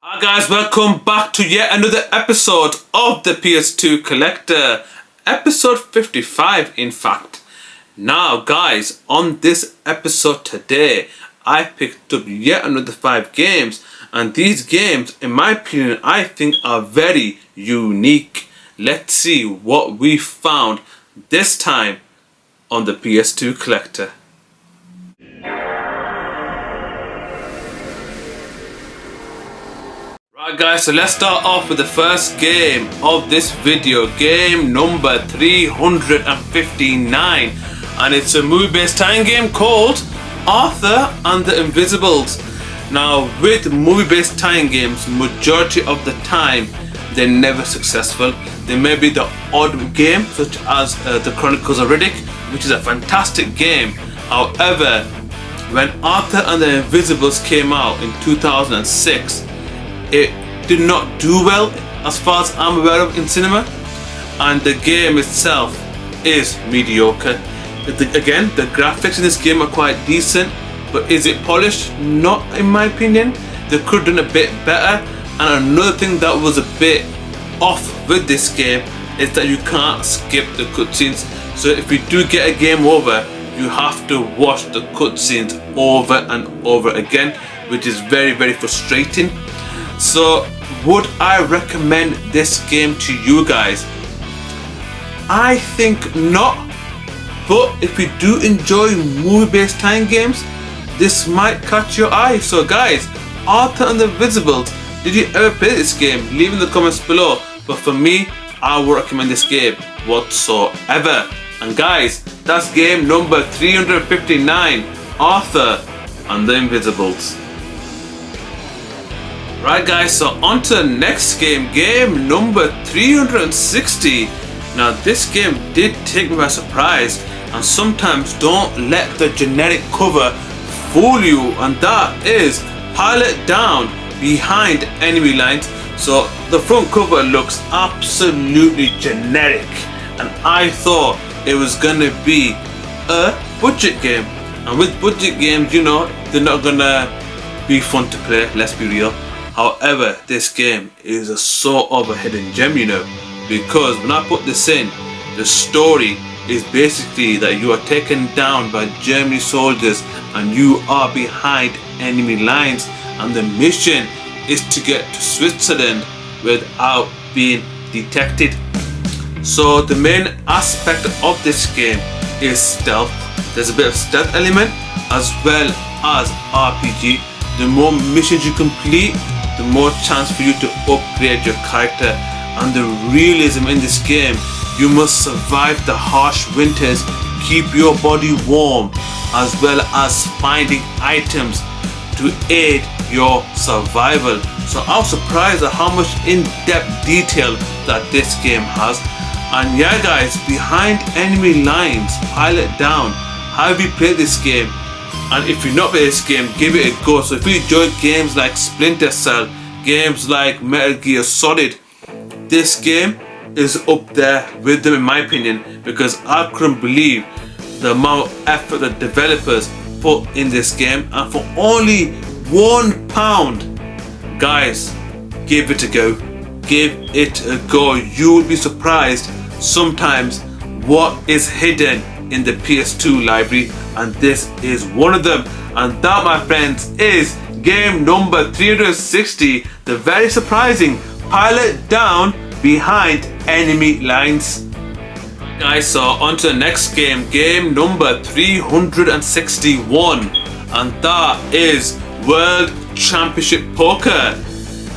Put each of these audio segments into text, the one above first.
Hi guys, welcome back to yet another episode of the PS2 Collector. Episode 55 in fact. Now guys, on this episode today, I picked up yet another 5 games. And these games, in my opinion, I think are very unique. Let's see what we found this time on the PS2 Collector. Right guys, so let's start off with the first game of this video, game number 359, and it's a movie-based time game called Arthur and the Invisibles. Now with movie-based time games, majority of the time they're never successful. There may be the odd game such as the Chronicles of Riddick, which is a fantastic game. However, when Arthur and the Invisibles came out in 2006, it did not do well as far as I'm aware of in cinema, and the game itself is mediocre. Again, the graphics in this game are quite decent, but is it polished? Not in my opinion. They could have done a bit better. And another thing that was a bit off with this game is that you can't skip the cutscenes. So if you do get a game over, you have to watch the cutscenes over and over again, which is very, very frustrating. So would I recommend this game to you guys? I think not, but if you do enjoy movie-based time games, this might catch your eye. So guys, Arthur and the Invisibles, did you ever play this game? Leave in the comments below. But for me, I would recommend this game whatsoever. And guys, that's game number 359, Arthur and the Invisibles. Right guys, so on to the next game, game number 360. Now this game did take me by surprise, and sometimes don't let the generic cover fool you, and that is Pilot Down Behind Enemy Lines. So the front cover looks absolutely generic, and I thought it was gonna be a budget game. And with budget games, you know, they're not gonna be fun to play, let's be real. However, this game is a sort of a hidden gem, you know, because when I put this in, the story is basically that you are taken down by German soldiers and you are behind enemy lines, and the mission is to get to Switzerland without being detected. So the main aspect of this game is stealth. There's a bit of stealth element as well as RPG. The more missions you complete, the more chance for you to upgrade your character. And the realism in this game, you must survive the harsh winters, keep your body warm, as well as finding items to aid your survival. So I was surprised at how much in-depth detail that this game has. And yeah guys, Behind Enemy Lines, Pilot Down. Have you played this game? And if you've not played this game, give it a go. So if you enjoy games like Splinter Cell, games like Metal Gear Solid, this game is up there with them in my opinion, because I couldn't believe the amount of effort the developers put in this game, and for only £1, guys, give it a go. Give it a go. You will be surprised sometimes what is hidden in the PS2 library, and this is one of them. And that, my friends, is game number 360, the very surprising Pilot Down Behind Enemy Lines. Guys, so on to the next game, game number 361, and that is World Championship Poker.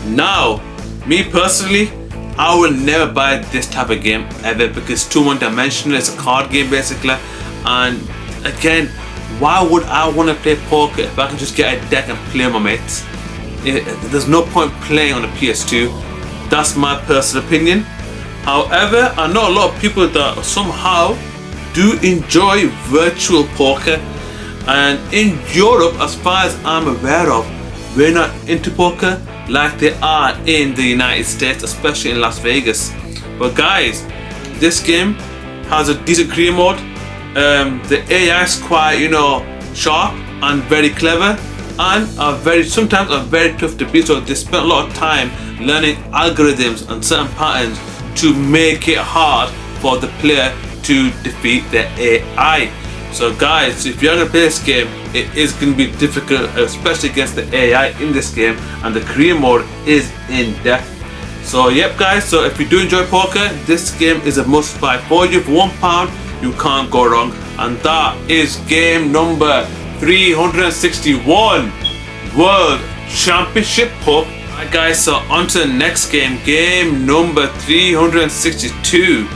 Now, me personally, I will never buy this type of game ever, because it's too one-dimensional. It's a card game basically, and again, why would I want to play poker if I can just get a deck and play with my mates? There's no point playing on a PS2. That's my personal opinion. However, I know a lot of people that somehow do enjoy virtual poker, and in Europe, as far as I'm aware of, we're not into poker like they are in the United States, especially in Las Vegas. But guys, this game has a decent career mode. The AI is quite, you know, sharp and very clever. and sometimes are very tough to beat. So they spent a lot of time learning algorithms and certain patterns to make it hard for the player to defeat the AI. So guys, if you're gonna play this game, it is gonna be difficult, especially against the AI in this game, and the career mode is in depth. So yep guys, so if you do enjoy poker, this game is a must buy for you. For £1, you can't go wrong. And that is game number 361, World Championship Puck. Alright guys, so on to the next game, game number 362.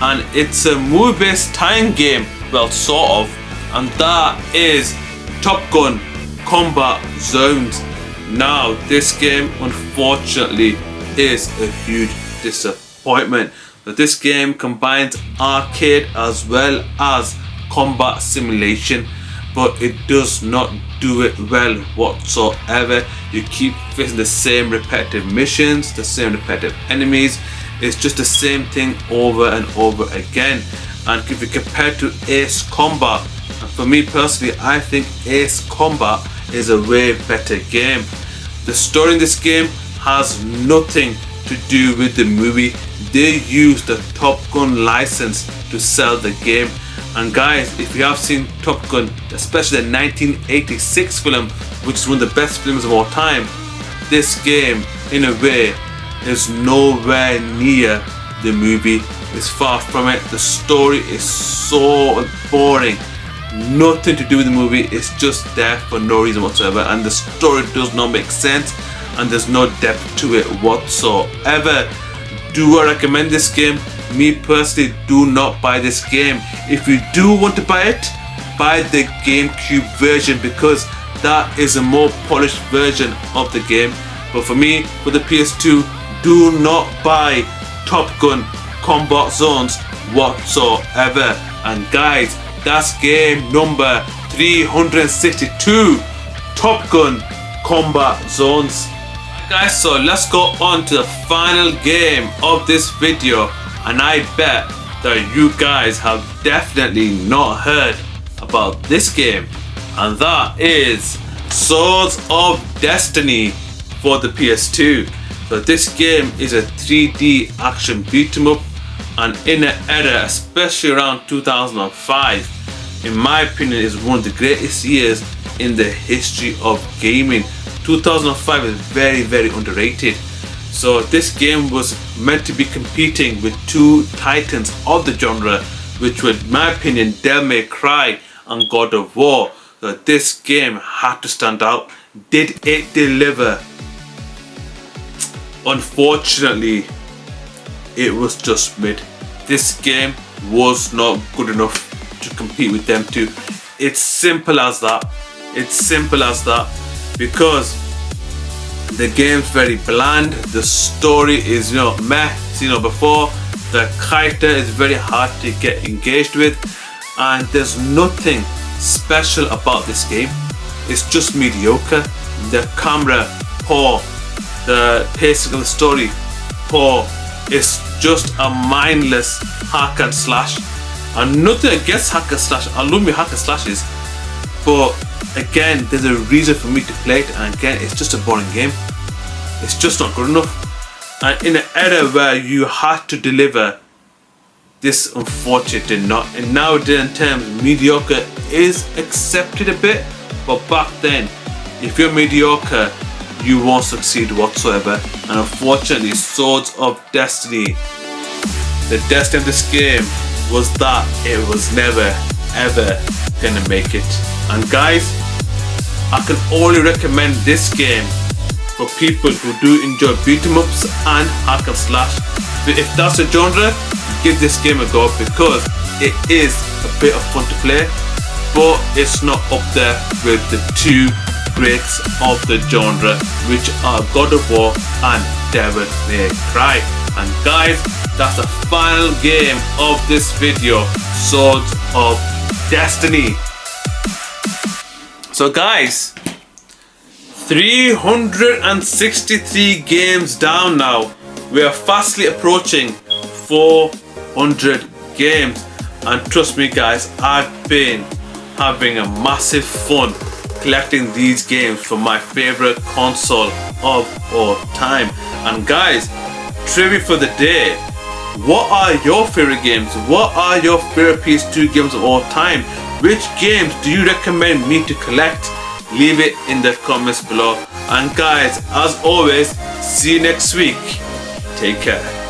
And it's a movie-based time game, well, sort of. And that is Top Gun Combat Zones. Now, this game, unfortunately, is a huge disappointment. But this game combines arcade as well as combat simulation, but it does not do it well whatsoever. You keep facing the same repetitive missions, the same repetitive enemies. It's just the same thing over and over again. And if you compare to Ace Combat, and for me personally, I think Ace Combat is a way better game. The story in this game has nothing to do with the movie. They use the Top Gun license to sell the game. And guys, if you have seen Top Gun, especially the 1986 film, which is one of the best films of all time, this game in a way is nowhere near the movie. It's far from it. The story is so boring, nothing to do with the movie. It's just there for no reason whatsoever, and the story does not make sense, and there's no depth to it whatsoever. Do I recommend this game? Me personally, do not buy this game. If you do want to buy it, buy the GameCube version, because that is a more polished version of the game. But for me, for the PS2, do not buy Top Gun Combat Zones whatsoever. And guys, that's game number 362, Top Gun Combat Zones. Guys, so let's go on to the final game of this video, and I bet that you guys have definitely not heard about this game, and that is Swords of Destiny for the PS2. So this game is a 3D action beat 'em up, and in an era, especially around 2005, in my opinion, is one of the greatest years in the history of gaming. 2005 is very, very underrated. So this game was meant to be competing with two titans of the genre, which were, in my opinion, Devil May Cry and God of War. So this game had to stand out. Did it deliver? Unfortunately, it was just mid. This game was not good enough to compete with them two. It's simple as that. It's simple as that. Because the game's very bland, the story is meh, before, the character is very hard to get engaged with, and there's nothing special about this game. It's just mediocre. The camera, poor. The pacing of the story, poor. It's just a mindless hack and slash, and nothing against hack and slash. I love me hack and slashes, but again, there's a reason for me to play it, and again, it's just a boring game. It's just not good enough. And in an era where you had to deliver, this unfortunately did not. And nowadays, in terms, mediocre is accepted a bit, but back then, if you're mediocre, you won't succeed whatsoever. And unfortunately, Swords of Destiny, the destiny of this game was that it was never ever gonna make it. And guys, I can only recommend this game for people who do enjoy beat 'em ups and hack and slash. But if that's a genre, give this game a go, because it is a bit of fun to play, but it's not up there with the two greats of the genre, which are God of War and Devil May Cry. And guys, that's the final game of this video, Swords of Destiny. So guys, 363 games down now. We are fastly approaching 400 games, and trust me guys, I've been having a massive fun collecting these games for my favorite console of all time. And guys, trivia for the day. What are your favorite games? What are your favorite PS2 games of all time? Which games do you recommend me to collect? Leave it in the comments below. And guys, as always, see you next week. Take care.